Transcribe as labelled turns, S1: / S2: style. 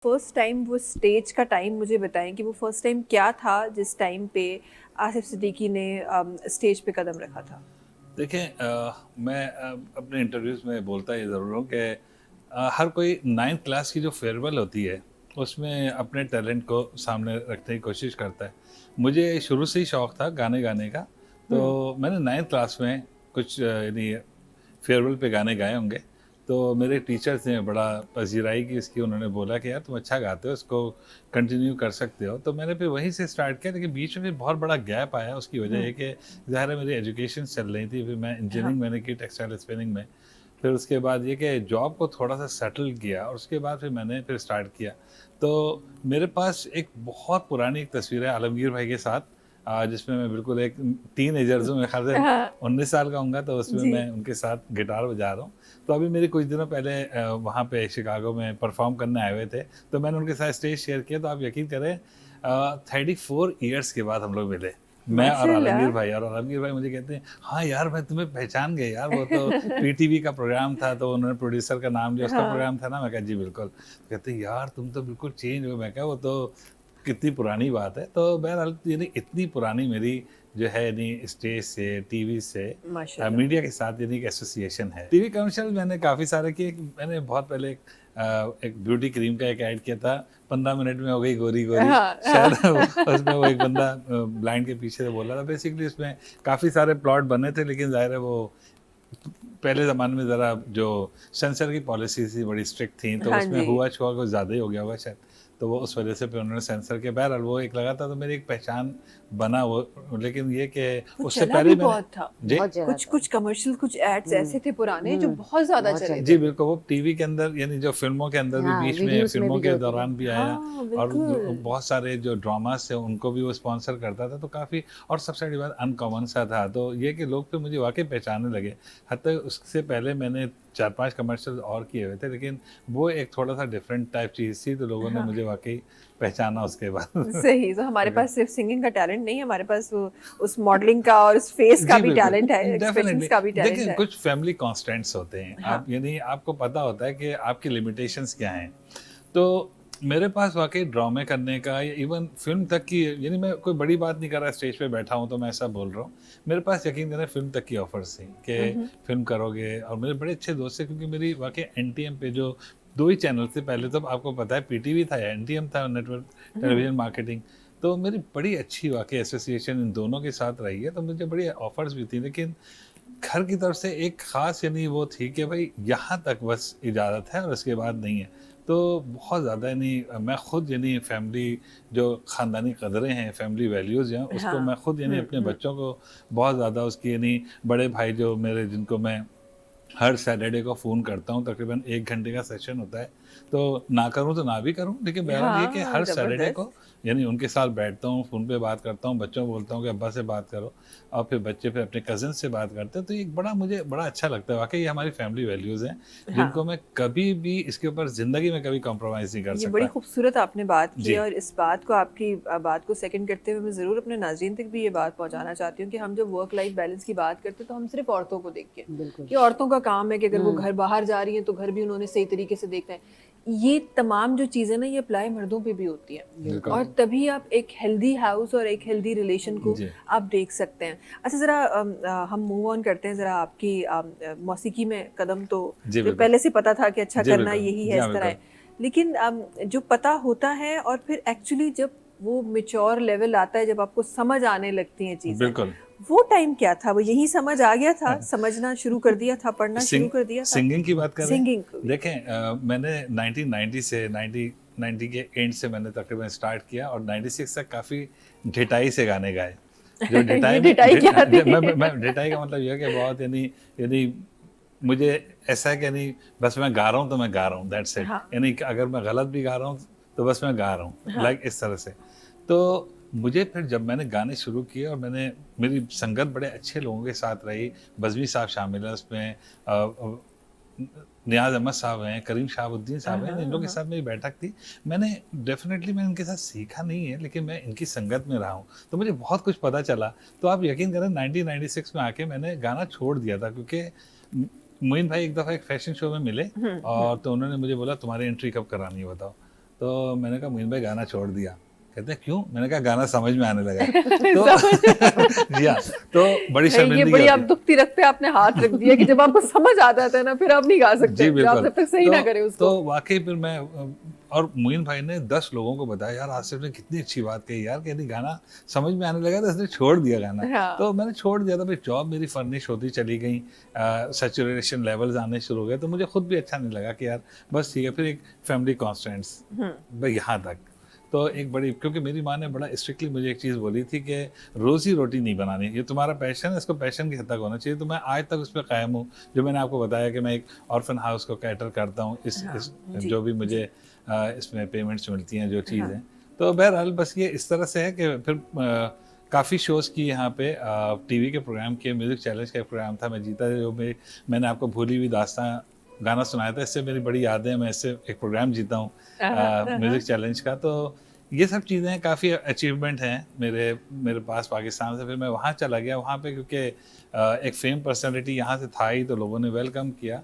S1: First time वो stage का time मुझे बताएं कि वो फर्स्ट टाइम क्या था जिस टाइम पे आसिफ सिद्दीकी ने स्टेज पे कदम रखा था।
S2: देखें मैं अपने इंटरव्यूज़ में बोलता ये ज़रूर हूँ कि हर कोई नाइन्थ क्लास की जो फेयरवेल होती है उसमें अपने टैलेंट को सामने रखने की कोशिश करता है। मुझे शुरू से ही शौक़ था गाने गाने का,
S1: हम्म।
S2: तो मैंने नाइन्थ क्लास में कुछ यानी फेयरवेल पे गाने गाए होंगे। तो मेरे टीचर्स ने बड़ा पजीराई की इसकी, उन्होंने बोला कि यार तुम अच्छा गाते हो, इसको कंटिन्यू कर सकते हो। तो मैंने फिर वहीं से स्टार्ट किया, लेकिन बीच में फिर बहुत बड़ा गैप आया। उसकी वजह ये कि ज़ाहिर है मेरी एजुकेशन चल रही थी, फिर मैं
S1: हाँ।
S2: इंजीनियरिंग मैंने की टेक्सटाइल स्पिनिंग में। फिर उसके बाद ये कि जॉब को थोड़ा-सा सेटल किया और उसके बाद फिर मैंने फिर स्टार्ट किया। तो मेरे पास एक बहुत पुरानी एक तस्वीर है आलमगीर भाई के साथ, जिसमें मैं बिल्कुल एक टीनेजर्स हूँ, मेरे ख्याल से
S1: हाँ
S2: 19 साल का होऊँगा, तो उसमें
S1: जी।
S2: मैं उनके साथ गिटार बजा रहा हूँ। तो अभी मेरे कुछ दिनों पहले वहाँ पे शिकागो में परफ़ॉर्म करने आए हुए थे, तो मैंने उनके साथ स्टेज शेयर किया। तो आप यकीन करें 34 ईयर्स के बाद हम लोग मिले, मैं और
S1: माशाल्लाह।
S2: आलमगीर भाई मुझे कहते हैं, हाँ यार मैं तुम्हें पहचान गए यार, वो तो पीटीवी का प्रोग्राम था, तो उन्होंने प्रोड्यूसर का नाम लिया, उसका
S1: हाँ।
S2: प्रोग्राम था ना? मैं कहा जी बिल्कुल। कहते हैं यार तुम तो बिल्कुल चेंज हो। मैं कहा वो तो कितनी पुरानी बात है। तो बहरहाल यानी इतनी पुरानी मेरी जो है यानी स्टेज से, टीवी से,
S1: माशाल्लाह।
S2: मीडिया के साथ यानी एक एसोसिएशन है। टीवी कमर्शियल मैंने काफ़ी सारे किए। मैंने बहुत पहले एक ब्यूटी क्रीम का एक ऐड किया था, 15 मिनट में हो गई गोरी-गोरी।
S1: हाँ
S2: शायद
S1: हाँ।
S2: उसमें वो एक बंदा ब्लाइंड के पीछे से बोल रहा था। बेसिकली उसमें काफ़ी सारे प्लॉट बने थे, लेकिन ज़ाहिर है वो पहले ज़माने में ज़रा जो सेंसर की पॉलिसीज़ थी बड़ी स्ट्रिक्ट थी, तो
S1: हाँ
S2: उसमें
S1: जी।
S2: हुआ-छुआ कुछ ज़्यादा ही हो गया होगा शायद। तो वो उस वजह से फिर उन्होंने सेंसर किया। बहरहाल वो एक लगा था, तो मेरी एक पहचान बना वो। लेकिन ये कि
S1: वो
S2: उससे
S1: चला
S2: पहले
S1: भी
S2: मैंने
S1: बहुत था।
S2: जी?
S3: बहुत ज़्यादा
S1: कुछ
S3: था।
S1: कुछ कमर्शियल, कुछ एड्स
S3: हुँ,
S1: ऐसे थे पुराने जो
S3: हुँ,
S1: बहुत ज्यादा
S3: बहुत
S1: चले
S3: चलते
S1: थे।
S2: जी,
S3: थे।
S2: बिल्कुल, वो टीवी के अंदर यानी जो फ़िल्मों के अंदर भी
S3: हाँ,
S2: बीच में
S3: वीडियोज़ में
S2: फ़िल्मों
S3: भी जो
S2: के
S3: होती थी।
S2: दौरान भी आया,
S1: हाँ
S2: और जो
S1: बिल्कुल।
S2: बहुत सारे जो ड्रामास थे उनको भी वो स्पॉन्सर करता था, तो काफ़ी, और सबसे बड़ी बात अनकॉमन सा था। तो ये कि लोग फिर मुझे वाक़ई पहचानने लगे। हत्ता उससे पहले मैंने 4-5 कमर्शियल और किए हुए थे, लेकिन वो एक थोड़ा-सा डिफरेंट टाइप चीज़ थी, तो लोगों ने
S1: हाँ
S2: मुझे वाक़ई पहचाना उसके बाद।
S1: सही। तो हमारे
S2: ओके।
S1: पास सिर्फ सिंगिंग का टैलेंट नहीं है, हमारे पास वो उस मॉडलिंग का और उस फेस का
S2: जी,
S1: भी
S2: बिल्कुल।
S1: टैलेंट है, एक्सप्रेशंस
S2: डेफ़िनिटली।
S1: का भी टैलेंट
S2: देखिए,
S1: है।
S2: कुछ फ़ैमिली कॉन्स्टेंट्स होते हैं।
S1: हाँ।
S2: आप यानी आपको पता होता है कि आपकी लिमिटेशंस क्या हैं। तो मेरे पास वाक़ई ड्रामे करने का या इवन फ़िल्म तक की, यानी मैं कोई बड़ी बात नहीं कर रहा, स्टेज पे बैठा हूँ तो मैं ऐसा बोल रहा हूँ। मेरे पास यकीन करें फ़िल्म तक की ऑफ़र्स थी कि
S1: हम्म।
S2: फ़िल्म करोगे, और मेरे बड़े अच्छे दोस्त थे, क्योंकि मेरी वाक़ई एनटीएम पे जो 2 ही चैनल थे पहले, तो आपको पता है पीटीवी था या एनटीएम था, नेटवर्क
S1: हम्म।
S2: Television marketing. तो मेरी बड़ी अच्छी वाक़ई एसोसिएशन इन दोनों के साथ रही है, तो मुझे बड़ी ऑफ़र्स भी थी, लेकिन घर की तरफ से एक ख़ास यानी वो थी कि भई यहाँ तक बस इजाज़त है और उसके बाद नहीं है। तो बहुत ज़्यादा यानी मैं खुद यानी फ़ैमिली जो ख़ानदानी कदरें हैं, फ़ैमिली वैल्यूज़ हैं, उसको
S1: हाँ।
S2: मैं खुद यानी अपने
S1: हम्म।
S2: बच्चों को बहुत ज़्यादा उसकी, यानी बड़े भाई जो मेरे, जिनको मैं हर सैटरडे को फ़ोन करता हूँ, तकरीबन 1 घंटे का सेशन होता है। तो ना करूँ तो ना भी करूँ, लेकिन बहरहाल ये कि
S1: हाँ
S2: हर सैटरडे
S1: जबरदस्त।
S2: को यानी उनके साथ बैठता हूँ, फ़ोन पे बात करता हूँ, बच्चों को बोलता हूँ कि अब्बा से बात करो, और फिर बच्चे फिर अपने कज़िन से बात करते हैं। तो ये एक बड़ा, मुझे बड़ा अच्छा लगता है। वाक़ई ये हमारी फैमिली वैल्यूज़ हैं,
S1: हाँ,
S2: जिनको मैं कभी भी इसके ऊपर ज़िंदगी में कभी कॉम्प्रोमाइज़ नहीं कर
S1: ये बड़ी
S2: सकता।
S1: खूबसूरत आपने बात की है
S2: जी।
S1: और इस बात को आपकी बात को सेकंड करते हुए मैं ज़रूर अपने नाज़रीन तक भी ये बात पहुँचाना चाहती हूँ कि हम जब वर्क लाइफ बैलेंस की बात करते हैं तो हम सिर्फ़ औरतों को देख के,
S3: बिल्कुल।
S1: कि औरतों का काम है कि अगर वो
S3: हुँ,
S1: घर बाहर जा रही हैं तो घर भी उन्होंने सही तरीके से देखना है। ये तमाम जो चीज़ें ना ये अप्लाई मर्दों पे भी होती हैं
S2: बिल्कुल।
S1: और
S3: बिल्कुल।
S1: तभी आप एक हेल्दी हाउस और एक हेल्दी रिलेशन को
S2: जी।
S1: आप देख सकते हैं। अच्छा ज़रा हम मूव ऑन करते हैं ज़रा आपकी मौसीकी में कदम तो
S2: जी,
S1: जो
S2: बिल्कुल।
S1: पहले से पता था कि अच्छा
S2: जी,
S1: करना
S2: बिल्कुल।
S1: यही
S2: जी
S1: है,
S2: हाँ,
S1: इस तरह
S2: बिल्कुल।
S1: है। लेकिन जो पता होता है और फिर एक्चुअली जब वो मैच्योर लेवल आता है, जब आपको समझ आने लगती हैं चीज़ें,
S2: बिल्कुल।
S1: वो टाइम क्या था? वो यही समझ आ गया था, समझना शुरू कर दिया था, पढ़ना शुरू
S2: सिंग
S1: कर दिया था?
S2: सिंगिंग की बात कर रहे हैं?
S1: सिंगिंग को भी?
S2: देखें, मैंने 1990 से 90 के एंड से मैंने तकरीबन स्टार्ट किया, और 96 तक काफ़ी ढिठाई से गाने गाए। जो ढिठाई
S1: ये
S2: में
S1: ढिठाई क्या थी?
S2: मैं ढिठाई का मतलब ये है कि बहुत यानी यानी मुझे ऐसा है कि यानी बस मैं गा रहा हूँ तो मैं गा रहा हूँ, दैट्स इट।
S1: हाँ,
S2: यानी कि अगर मैं गलत भी गा रहा हूँ तो बस मैं गा रहा हूँ,
S1: हाँ,
S2: लाइक इस तरह से। तो मुझे फिर जब मैंने गाने शुरू किए, और मेरी संगत बड़े अच्छे लोगों के साथ रही, बज़मी साहब शामिल हैं उसमें, नियाज़ अहमद साहब हैं, करीम शहाबुद्दीन साहब हैं, इन लोगों के
S1: हाँ,
S2: साथ मेरी बैठक थी। मैंने डेफ़िनेटली मैंने इनके साथ सीखा नहीं है, लेकिन मैं इनकी संगत में रहा हूँ, तो मुझे बहुत कुछ पता चला। तो आप यकीन करें 1996 में आके मैंने गाना छोड़ दिया था, क्योंकि मोइन भाई एक दफ़ा एक फ़ैशन शो में मिले,
S1: हुँ, हुँ,
S2: और तो उन्होंने मुझे बोला तुम्हारी एंट्री कब करानी है बताओ? तो मैंने कहा मोइन भाई गाना छोड़ दिया। कहते हैं क्यों? मैंने कहा गाना समझ में आने लगा है। तो जी हाँ, तो बड़ी
S1: ये
S2: शर्मिंदगी
S1: बड़ी आप
S2: होती है।
S1: दुखती रख पे आपने हाथ रख दिया कि जब आपको समझ आ जाता है ना फिर आप नहीं गा सकते,
S2: जी
S1: फिर आप
S2: बिल्कुल।
S1: जब तक सही ना करें उसको।
S2: तो वाक़ई फिर मैं और मोइन भाई ने 10 लोगों को बताया, यार आसिफ ने कितनी अच्छी बात कही यार, कहती गाना समझ में आने लगा तो इसने छोड़ दिया गाना।
S1: हाँ।
S2: तो मैंने छोड़ दिया था, फिर जॉब मेरी फर्निश होती चली गई, सैचुरेशन लेवल्स आने शुरू हो गए, तो मुझे खुद भी अच्छा नहीं लगा कि यार बस ठीक है, फिर एक फैमिली कॉन्स्टेंट्स भाई यहाँ तक। तो एक बड़ी, क्योंकि मेरी माँ ने बड़ा स्ट्रिक्टली मुझे एक चीज़ बोली थी कि रोज़ी रोटी नहीं बनानी, ये तुम्हारा पैशन है, इसको पैशन की हद तक होना चाहिए। तो मैं आज तक उस पे कायम हूँ। जो मैंने आपको बताया कि मैं एक ऑर्फन हाउस को कैटर करता हूँ,
S1: हाँ,
S2: इस
S1: जी,
S2: जो भी मुझे
S1: जी,
S2: इसमें पेमेंट्स मिलती हैं, जो
S1: हाँ,
S2: चीज़ें। तो बहरहाल बस ये इस तरह से है कि फिर काफ़ी शोज़ की यहाँ पे, टीवी के प्रोग्राम किए, म्यूज़िक चैलेंज का एक प्रोग्राम था, मैं जीता, जो मैंने आपको भूली हुई दास्तां गाना सुनाया था, इससे मेरी बड़ी यादें हैं, मैं इससे एक प्रोग्राम जीता हूँ म्यूज़िक चैलेंज का। तो ये सब चीज़ें काफ़ी अचीवमेंट हैं मेरे मेरे पास पाकिस्तान से। फिर मैं वहाँ चला गया, वहाँ पे क्योंकि एक फेम पर्सनैलिटी यहाँ से था ही, तो लोगों ने वेलकम किया।